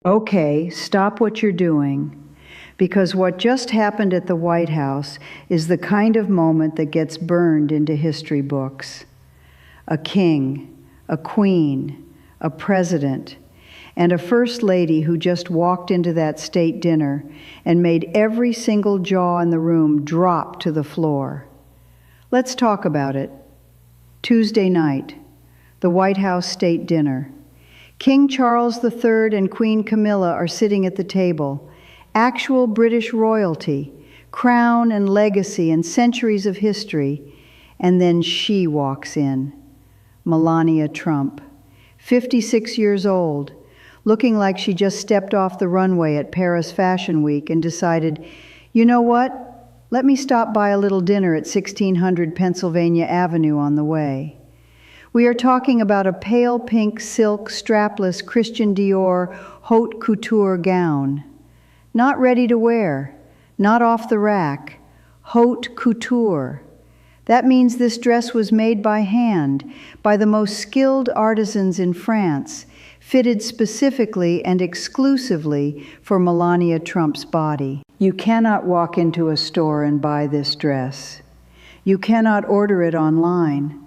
Okay, stop what you're doing. Because what just happened at the White House is the kind of moment that gets burned into history books. A king, a queen, a president, and a first lady who just walked into that state dinner and made every single jaw in the room drop to the floor. Let's talk about it. Tuesday night, the White House state dinner. King Charles III and Queen Camilla are sitting at the table. Actual British royalty, crown and legacy and centuries of history. And then she walks in, Melania Trump, 56 years old, looking like she just stepped off the runway at Paris Fashion Week and decided, you know what? Let me stop by a little dinner at 1600 Pennsylvania Avenue on the way. We are talking about a pale pink silk strapless Christian Dior Haute Couture gown. Not ready to wear, not off the rack, Haute Couture. That means this dress was made by hand, by the most skilled artisans in France, fitted specifically and exclusively for Melania Trump's body. You cannot walk into a store and buy this dress. You cannot order it online.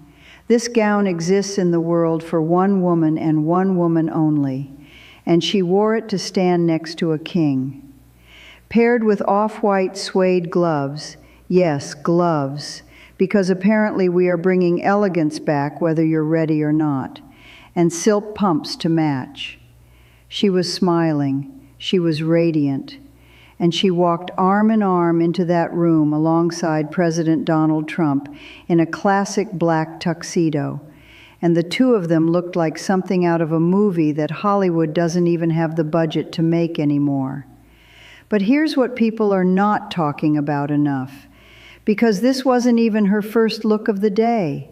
This gown exists in the world for one woman and one woman only, and she wore it to stand next to a king. Paired with off-white suede gloves, yes, gloves, because apparently we are bringing elegance back whether you're ready or not, and silk pumps to match. She was smiling, she was radiant, and she walked arm in arm into that room alongside President Donald Trump in a classic black tuxedo, and the two of them looked like something out of a movie that Hollywood doesn't even have the budget to make anymore. But here's what people are not talking about enough, because this wasn't even her first look of the day.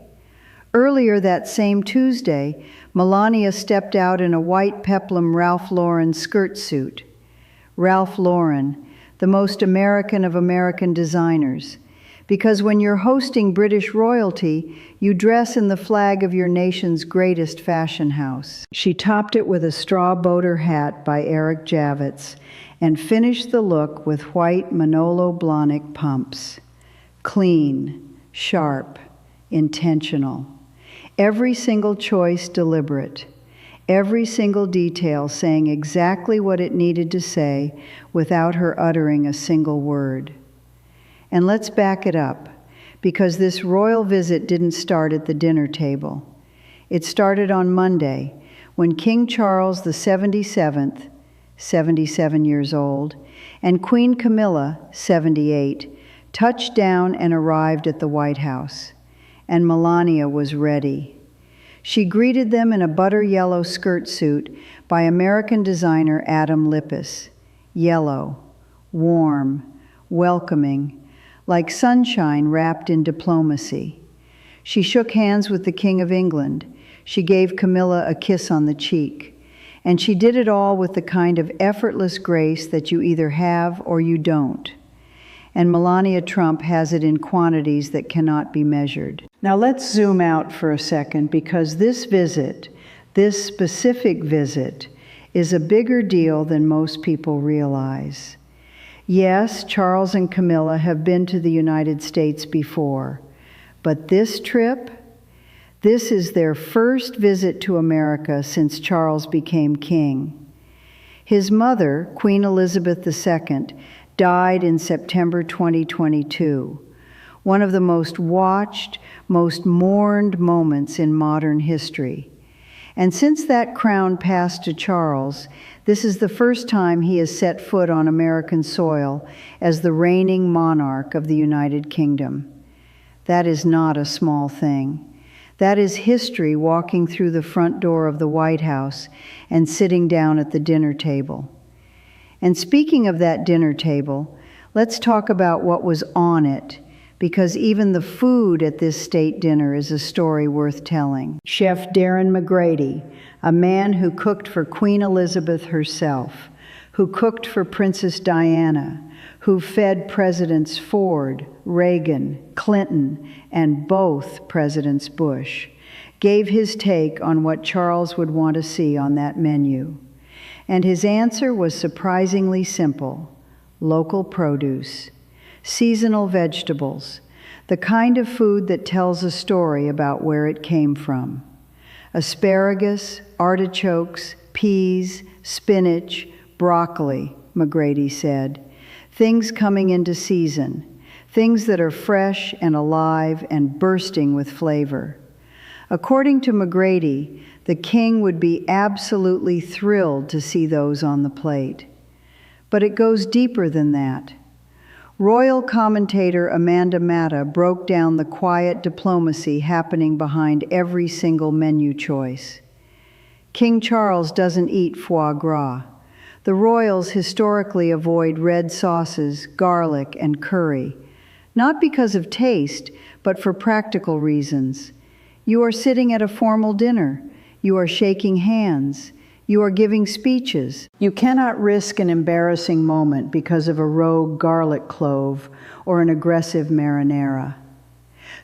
Earlier that same Tuesday, Melania stepped out in a white peplum Ralph Lauren skirt suit. Ralph Lauren, the most American of American designers, because when you're hosting British royalty, you dress in the flag of your nation's greatest fashion house. She topped it with a straw boater hat by Eric Javits and finished the look with white Manolo Blahnik pumps. Clean, sharp, intentional. Every single choice deliberate. Every single detail saying exactly what it needed to say without her uttering a single word. And let's back it up, because this royal visit didn't start at the dinner table. It started on Monday, when King Charles the 77th, 77 years old, and Queen Camilla, 78, touched down and arrived at the White House. And Melania was ready. She greeted them in a butter yellow skirt suit by American designer Adam Lippis. Yellow, warm, welcoming, like sunshine wrapped in diplomacy. She shook hands with the King of England. She gave Camilla a kiss on the cheek. And she did it all with the kind of effortless grace that you either have or you don't. And Melania Trump has it in quantities that cannot be measured. Now let's zoom out for a second, because this visit, this specific visit, is a bigger deal than most people realize. Yes, Charles and Camilla have been to the United States before, but this trip, this is their first visit to America since Charles became king. His mother, Queen Elizabeth II, died in September 2022, one of the most watched, most mourned moments in modern history. And since that crown passed to Charles, this is the first time he has set foot on American soil as the reigning monarch of the United Kingdom. That is not a small thing. That is history walking through the front door of the White House and sitting down at the dinner table. And speaking of that dinner table, let's talk about what was on it, because even the food at this state dinner is a story worth telling. Chef Darren McGrady, a man who cooked for Queen Elizabeth herself, who cooked for Princess Diana, who fed Presidents Ford, Reagan, Clinton, and both Presidents Bush, gave his take on what Charles would want to see on that menu. And his answer was surprisingly simple: local produce, seasonal vegetables, the kind of food that tells a story about where it came from. Asparagus, artichokes, peas, spinach, broccoli, McGrady said. Things coming into season, things that are fresh and alive and bursting with flavor. According to McGrady, the king would be absolutely thrilled to see those on the plate. But it goes deeper than that. Royal commentator Amanda Matta broke down the quiet diplomacy happening behind every single menu choice. King Charles doesn't eat foie gras. The royals historically avoid red sauces, garlic, and curry, not because of taste, but for practical reasons. You are sitting at a formal dinner. You are shaking hands. You are giving speeches. You cannot risk an embarrassing moment because of a rogue garlic clove or an aggressive marinara.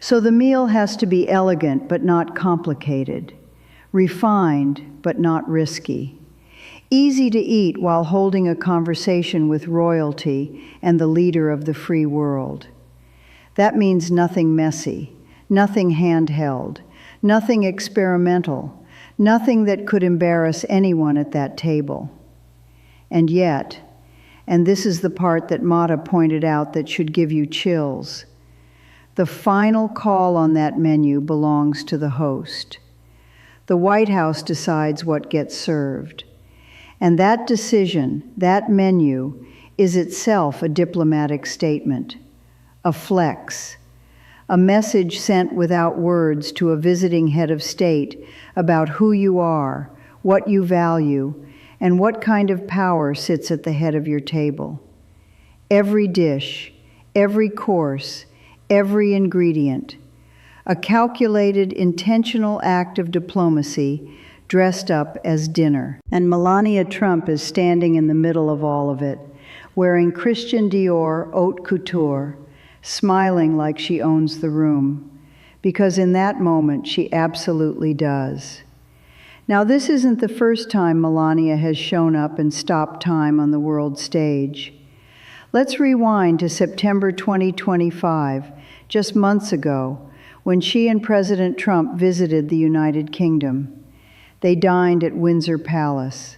So the meal has to be elegant but not complicated, refined but not risky, easy to eat while holding a conversation with royalty and the leader of the free world. That means nothing messy, nothing handheld, nothing experimental, nothing that could embarrass anyone at that table. And yet, and this is the part that Mata pointed out that should give you chills, the final call on that menu belongs to the host. The White House decides what gets served. And that decision, that menu, is itself a diplomatic statement, a flex, a message sent without words to a visiting head of state about who you are, what you value, and what kind of power sits at the head of your table. Every dish, every course, every ingredient, a calculated, intentional act of diplomacy dressed up as dinner. And Melania Trump is standing in the middle of all of it, wearing Christian Dior Haute Couture, smiling like she owns the room, because in that moment she absolutely does. Now, this isn't the first time Melania has shown up and stopped time on the world stage. Let's rewind to September 2025, just months ago, when she and President Trump visited the United Kingdom. They dined at Windsor Palace.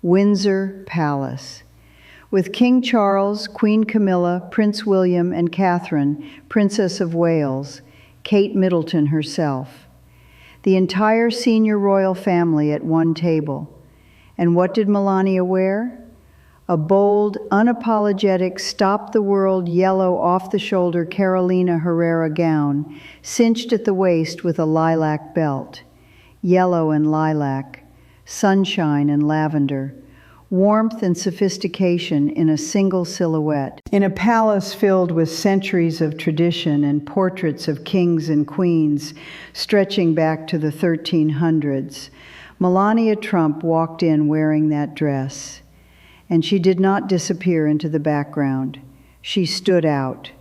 Windsor Palace. With King Charles, Queen Camilla, Prince William, and Catherine, Princess of Wales, Kate Middleton herself. The entire senior royal family at one table. And what did Melania wear? A bold, unapologetic, stop-the-world yellow off-the-shoulder Carolina Herrera gown, cinched at the waist with a lilac belt. Yellow and lilac, sunshine and lavender, warmth and sophistication in a single silhouette. In a palace filled with centuries of tradition and portraits of kings and queens stretching back to the 1300s, Melania Trump walked in wearing that dress. And she did not disappear into the background. She stood out,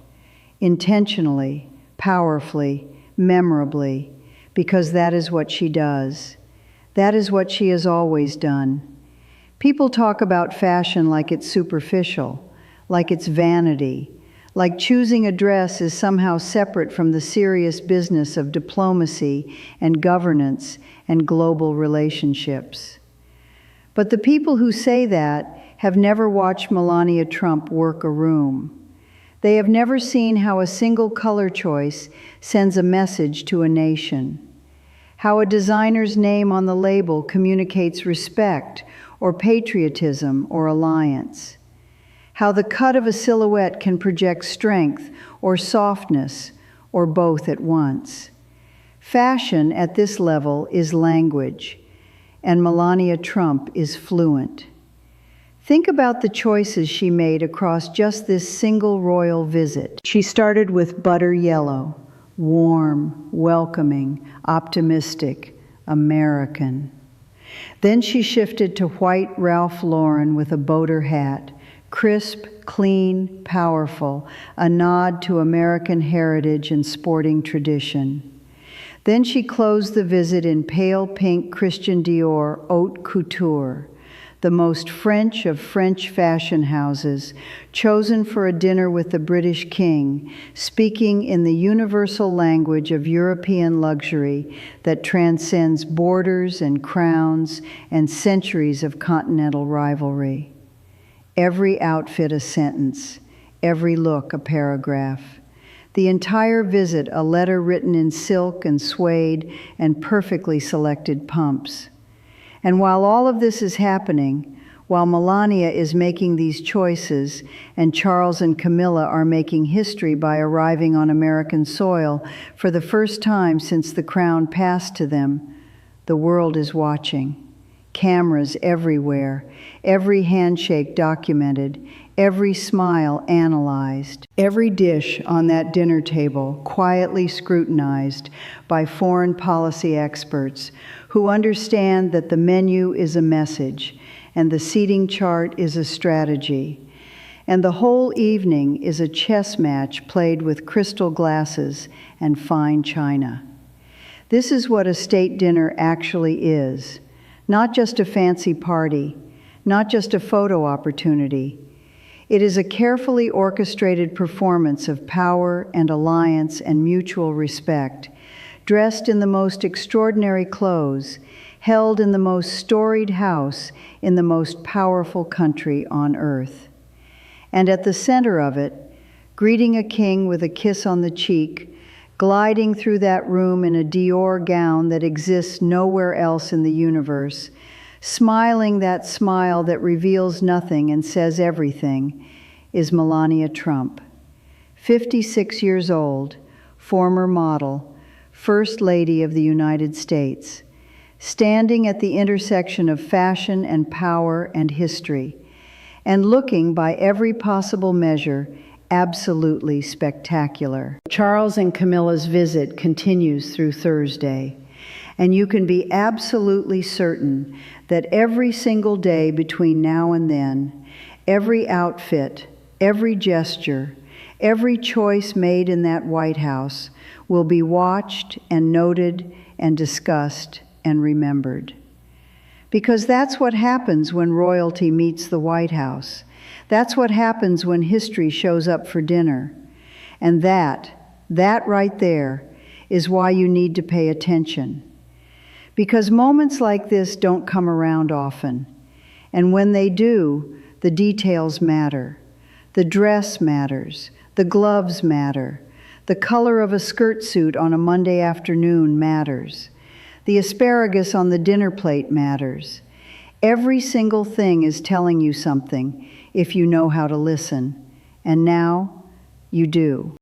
intentionally, powerfully, memorably, because that is what she does. That is what she has always done. People talk about fashion like it's superficial, like it's vanity, like choosing a dress is somehow separate from the serious business of diplomacy and governance and global relationships. But the people who say that have never watched Melania Trump work a room. They have never seen how a single color choice sends a message to a nation, how a designer's name on the label communicates respect or patriotism or alliance, how the cut of a silhouette can project strength or softness or both at once. Fashion at this level is language, and Melania Trump is fluent. Think about the choices she made across just this single royal visit. She started with butter yellow, warm, welcoming, optimistic, American. Then she shifted to white Ralph Lauren with a boater hat, crisp, clean, powerful, a nod to American heritage and sporting tradition. Then she closed the visit in pale pink Christian Dior Haute Couture, the most French of French fashion houses, chosen for a dinner with the British king, speaking in the universal language of European luxury that transcends borders and crowns and centuries of continental rivalry. Every outfit a sentence, every look a paragraph. The entire visit a letter written in silk and suede and perfectly selected pumps. And while all of this is happening, while Melania is making these choices and Charles and Camilla are making history by arriving on American soil for the first time since the crown passed to them, the world is watching. Cameras everywhere, every handshake documented, every smile analyzed, every dish on that dinner table quietly scrutinized by foreign policy experts who understand that the menu is a message and the seating chart is a strategy, and the whole evening is a chess match played with crystal glasses and fine china. This is what a state dinner actually is, not just a fancy party, not just a photo opportunity. It is a carefully orchestrated performance of power and alliance and mutual respect, dressed in the most extraordinary clothes, held in the most storied house in the most powerful country on earth. And at the center of it, greeting a king with a kiss on the cheek, gliding through that room in a Dior gown that exists nowhere else in the universe, smiling that smile that reveals nothing and says everything, is Melania Trump. 56 years old, former model, First Lady of the United States, standing at the intersection of fashion and power and history, and looking by every possible measure absolutely spectacular. Charles and Camilla's visit continues through Thursday, and you can be absolutely certain that every single day between now and then, every outfit, every gesture, every choice made in that White House will be watched and noted and discussed and remembered. Because that's what happens when royalty meets the White House. That's what happens when history shows up for dinner. And that right there is why you need to pay attention. Because moments like this don't come around often. And when they do, the details matter. The dress matters. The gloves matter. The color of a skirt suit on a Monday afternoon matters. The asparagus on the dinner plate matters. Every single thing is telling you something if you know how to listen. And now you do.